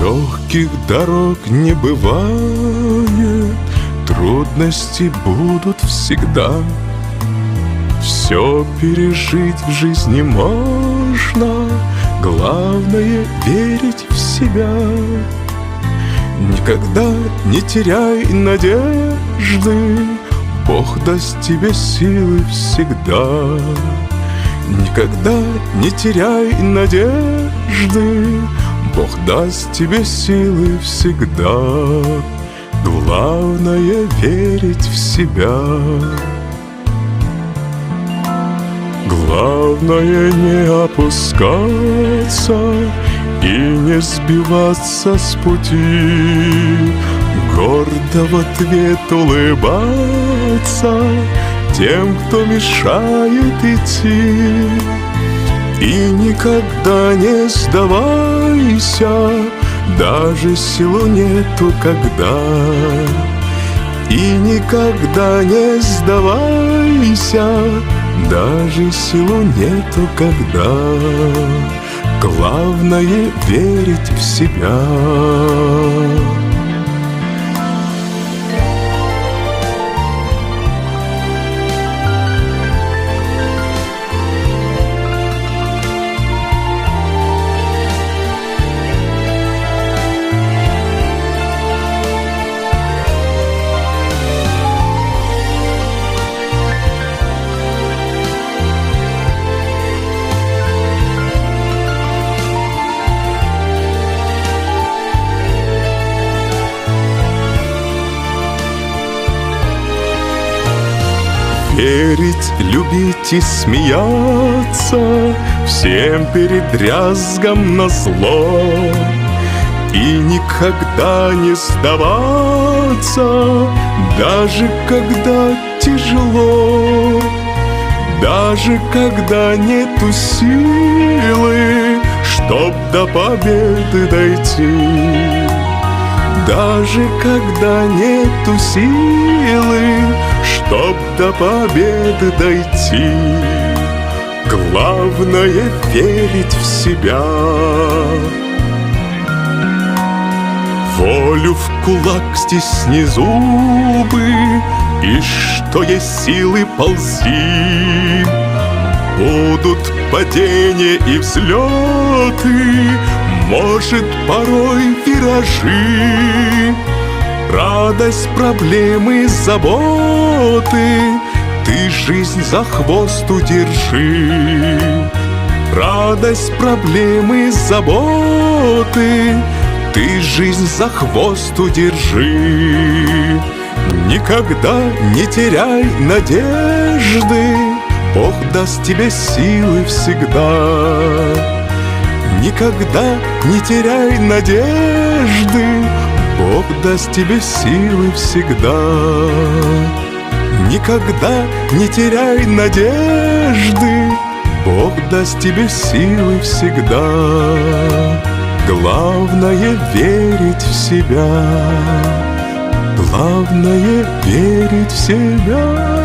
Легких дорог не бывает, трудности будут всегда. Все пережить в жизни можно, главное верить в себя. Никогда не теряй надежды, Бог даст тебе силы всегда. Никогда не теряй надежды, Бог даст тебе силы всегда. Главное верить в себя. Главное не опускаться и не сбиваться с пути. Гордо в ответ улыбаться тем, кто мешает идти. И никогда не сдавайся, даже силу нету когда. И никогда не сдавайся, даже силу нету когда. Главное верить в себя. Верить, любить и смеяться всем перед дрязгом назло. И никогда не сдаваться, даже когда тяжело. Даже когда нету силы, чтоб до победы дойти. Даже когда нету силы, чтоб до победы дойти. Главное верить в себя. Волю в кулак стисни зубы, и что есть силы ползи. Будут падения и взлеты, может порой виражи. Радость, проблемы, заботы, ты жизнь за хвост удержи. Радость, проблемы, заботы, ты жизнь за хвост удержи. Никогда не теряй надежды, Бог даст тебе силы всегда. Никогда не теряй надежды, Бог даст тебе силы всегда. Никогда не теряй надежды, Бог даст тебе силы всегда. Главное верить в себя. Главное верить в себя.